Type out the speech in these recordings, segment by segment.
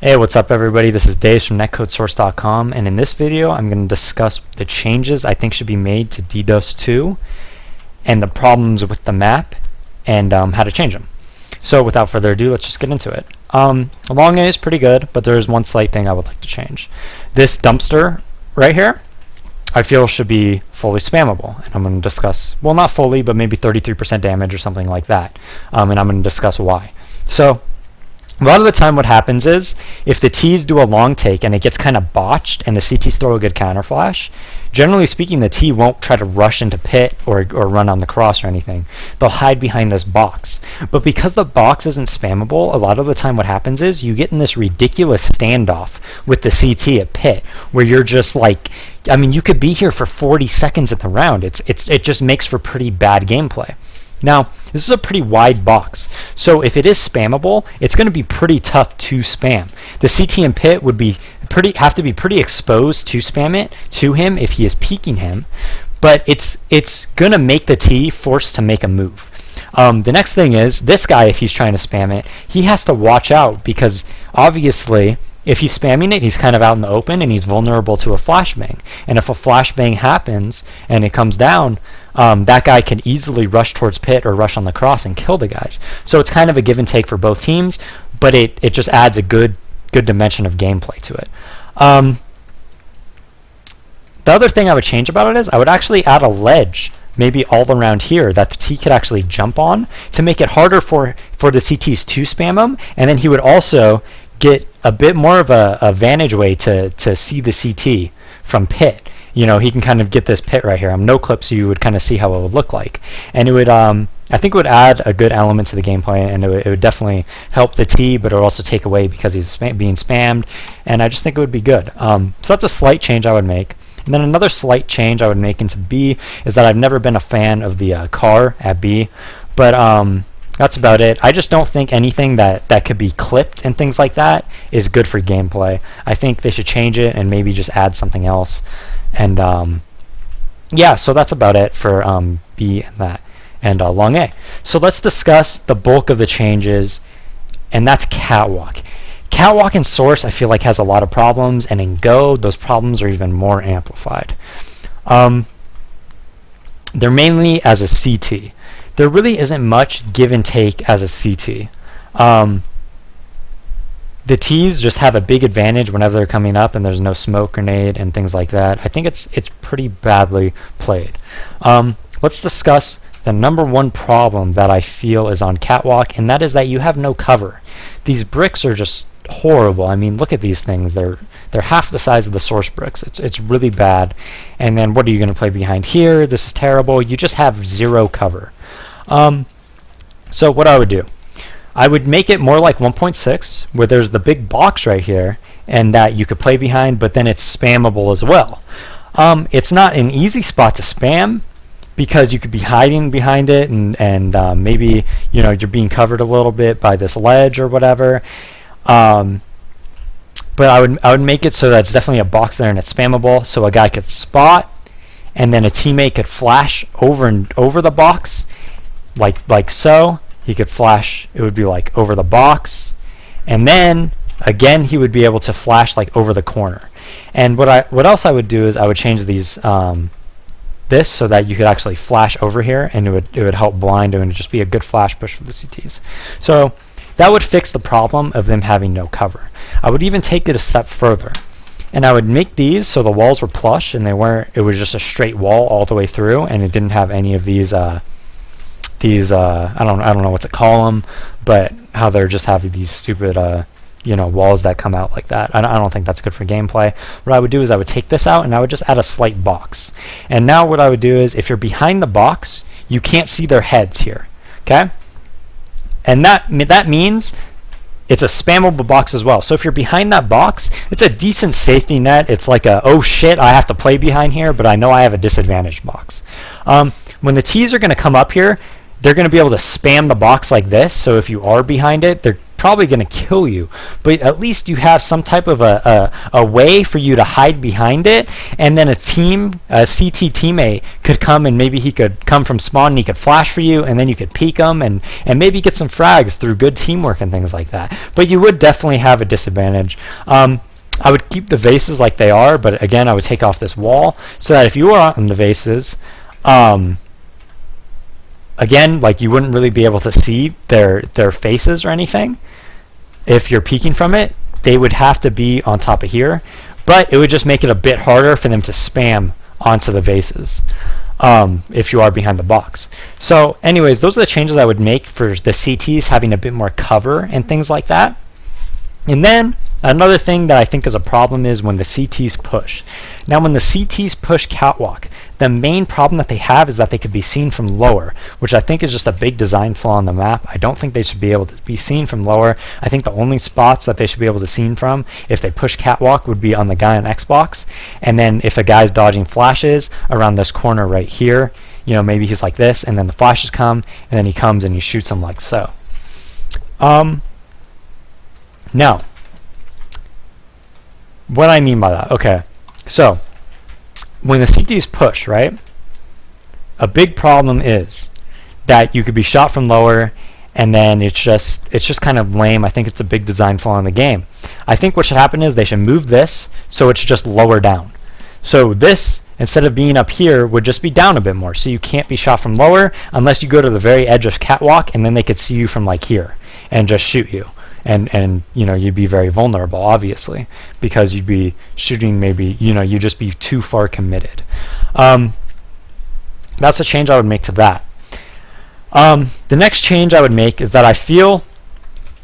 Hey, what's up everybody? This is Dave from netcodesource.com, and in this video I'm going to discuss the changes I think should be made to dust2 and the problems with the map and how to change them. So without further ado, let's just get into it. Long A is pretty good, but there is one slight thing I would like to change. This dumpster right here I feel should be fully spammable, and I'm going to discuss, well, not fully, but maybe 33% damage or something like that, and I'm going to discuss why. So a lot of the time what happens is, if the T's do a long take and it gets kind of botched and the CTs throw a good counter flash, generally speaking the T won't try to rush into pit or run on the cross or anything. They'll hide behind this box. But because the box isn't spammable, a lot of the time what happens is you get in this ridiculous standoff with the CT at pit, where you're just like, I mean, you could be here for 40 seconds at the round. It just makes for pretty bad gameplay. Now, this is a pretty wide box, so if it is spammable, it's going to be pretty tough to spam. The CT and pit would have to be pretty exposed to spam it to him if he is peeking him, but it's going to make the T forced to make a move. The next thing is, this guy, if he's trying to spam it, he has to watch out, because obviously if he's spamming it, he's kind of out in the open and he's vulnerable to a flashbang. And if a flashbang happens and it comes down, that guy can easily rush towards pit or rush on the cross and kill the guys. So it's kind of a give and take for both teams, but it just adds a good dimension of gameplay to it. The other thing I would change about it is I would actually add a ledge maybe all around here that the T could actually jump on to make it harder for the CTs to spam him, and then he would also get a bit more of a vantage way to see the CT from pit. You know, he can kind of get this pit right here. I'm no clip, so you would kind of see how it would look like. And it would, I think it would add a good element to the gameplay, and it would definitely help the T, but it would also take away because he's being spammed, and I just think it would be good. So that's a slight change I would make. And then another slight change I would make into B is that I've never been a fan of the car at B, but that's about it. I just don't think anything that could be clipped and things like that is good for gameplay. I think they should change it and maybe just add something else. And yeah, so that's about it for B and that, and long A. So let's discuss the bulk of the changes, and that's Catwalk. Catwalk in Source I feel like has a lot of problems, and in Go those problems are even more amplified. They're mainly as a CT. There really isn't much give and take as a CT. The T's just have a big advantage whenever they're coming up and there's no smoke grenade and things like that. I think it's pretty badly played. Let's discuss the number one problem that I feel is on Catwalk, and that is that you have no cover. These bricks are just horrible. I mean, look at these things. They're half the size of the Source bricks. It's really bad. And then what are you going to play behind here? This is terrible. You just have zero cover. So what I would do, I would make it more like 1.6, where there's the big box right here, and that you could play behind, but then it's spammable as well. It's not an easy spot to spam, because you could be hiding behind it, and maybe you're being covered a little bit by this ledge or whatever. But I would make it so that it's definitely a box there and it's spammable, so a guy could spot, and then a teammate could flash over the box, like so. He could flash, it would be like over the box, and then again he would be able to flash like over the corner. And what else I would do is I would change these this so that you could actually flash over here, and it would help blind, and it would just be a good flash push for the CTs. So that would fix the problem of them having no cover. I would even take it a step further, and I would make these so the walls were plush and it was just a straight wall all the way through, and it didn't have any of these I don't know what to call them, but how they're just having these stupid walls that come out like that. I don't think that's good for gameplay. What I would do is I would take this out and I would just add a slight box. And now what I would do is, if you're behind the box, you can't see their heads here, okay? And that means it's a spammable box as well. So if you're behind that box, it's a decent safety net. It's like a, oh shit, I have to play behind here, but I know I have a disadvantaged box. When the T's are going to come up here, they're going to be able to spam the box like this, so if you are behind it, probably going to kill you, but at least you have some type of a way for you to hide behind it, and then a CT teammate could come, and maybe he could come from spawn and he could flash for you, and then you could peek him and maybe get some frags through good teamwork and things like that. But you would definitely have a disadvantage. I would keep the vases like they are, but again, I would take off this wall so that if you are on the vases, again, like, you wouldn't really be able to see their faces or anything. If you're peeking from it, they would have to be on top of here, but it would just make it a bit harder for them to spam onto the vases if you are behind the box. So anyways, those are the changes I would make for the CTs having a bit more cover and things like that. And then another thing that I think is a problem is when the CTs push. Now when the CTs push catwalk, the main problem that they have is that they could be seen from lower, which I think is just a big design flaw on the map. I don't think they should be able to be seen from lower. I think the only spots that they should be able to seen from if they push catwalk would be on the guy on Xbox, and then if a guy's dodging flashes around this corner right here, you know, maybe he's like this, and then the flashes come, and then he comes and he shoots them like so. Now, what I mean by that, okay, so when the CTs push, right, a big problem is that you could be shot from lower, and then it's just kind of lame. I think it's a big design flaw in the game. I think what should happen is they should move this so it's just lower down. So this, instead of being up here, would just be down a bit more, so you can't be shot from lower unless you go to the very edge of catwalk, and then they could see you from like here and just shoot you. And you know, you'd be very vulnerable, obviously, because you'd be shooting, maybe, you know, you'd just be too far committed. That's a change I would make to that. The next change I would make is that I feel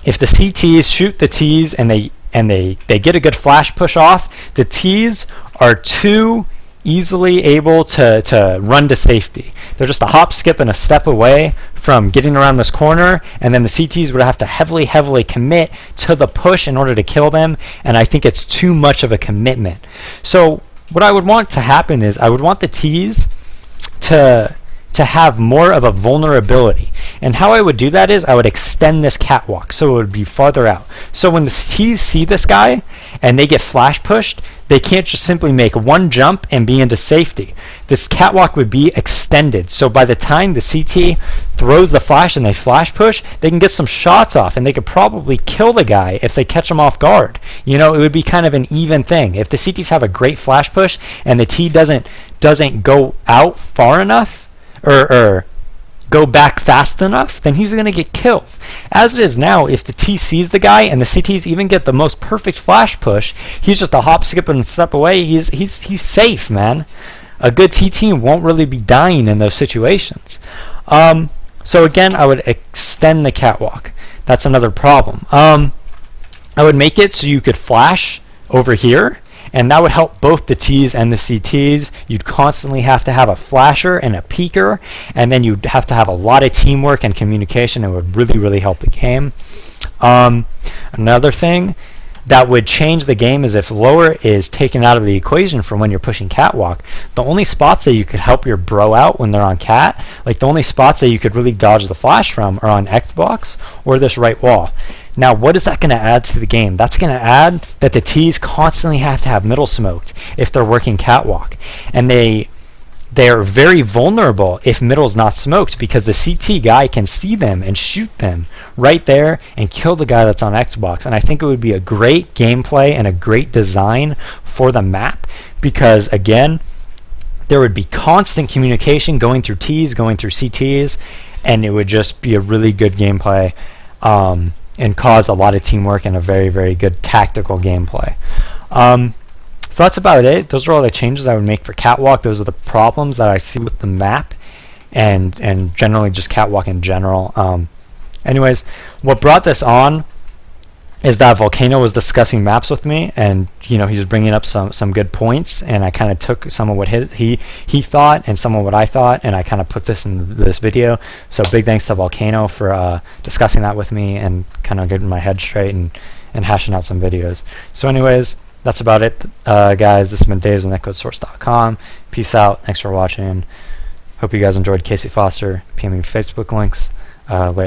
if the CTs shoot the Ts and they get a good flash push off, the Ts are too easily able to run to safety. They're just a hop, skip, and a step away from getting around this corner, and then the CTs would have to heavily commit to the push in order to kill them, and I think it's too much of a commitment. So what I would want to happen is I would want the Ts to have more of a vulnerability. And how I would do that is I would extend this catwalk so it would be farther out. So when the Ts see this guy and they get flash pushed, they can't just simply make one jump and be into safety. This catwalk would be extended. So by the time the CT throws the flash and they flash push, they can get some shots off, and they could probably kill the guy if they catch him off guard. You know, it would be kind of an even thing. If the CTs have a great flash push and the T doesn't go out far enough, or go back fast enough, then he's going to get killed. As it is now, if the T sees the guy and the CTs even get the most perfect flash push, he's just a hop, skip, and step away. He's safe, man. A good T team won't really be dying in those situations. So again, I would extend the catwalk. That's another problem. I would make it so you could flash over here, and that would help both the Ts and the CTs. You'd constantly have to have a flasher and a peeker, and then you'd have to have a lot of teamwork and communication. It would really help the game. Another thing that would change the game is if lower is taken out of the equation for when you're pushing catwalk. The only spots that you could help your bro out when they're on cat, like the only spots that you could really dodge the flash from, are on Xbox or this right wall. Now, what is that going to add to the game? That's going to add that the Ts constantly have to have middle smoked if they're working catwalk. And they are very vulnerable if middle's not smoked, because the CT guy can see them and shoot them right there and kill the guy that's on Xbox. And I think it would be a great gameplay and a great design for the map, because, again, there would be constant communication going through Ts, going through CTs, and it would just be a really good gameplay. And cause a lot of teamwork and a very good tactical gameplay. So that's about it. Those are all the changes I would make for catwalk. Those are the problems that I see with the map, and generally just catwalk in general. Anyways, what brought this on is that Volcano was discussing maps with me, and he was bringing up some good points, and I kind of took some of what he thought and some of what I thought, and I kind of put this in this video. So big thanks to Volcano for discussing that with me and kind of getting my head straight and hashing out some videos. So anyways, that's about it, guys. This has been DaZeD of NetcodeSource.com. Peace out. Thanks for watching. Hope you guys enjoyed. Casey Foster. PM me Facebook links. Later.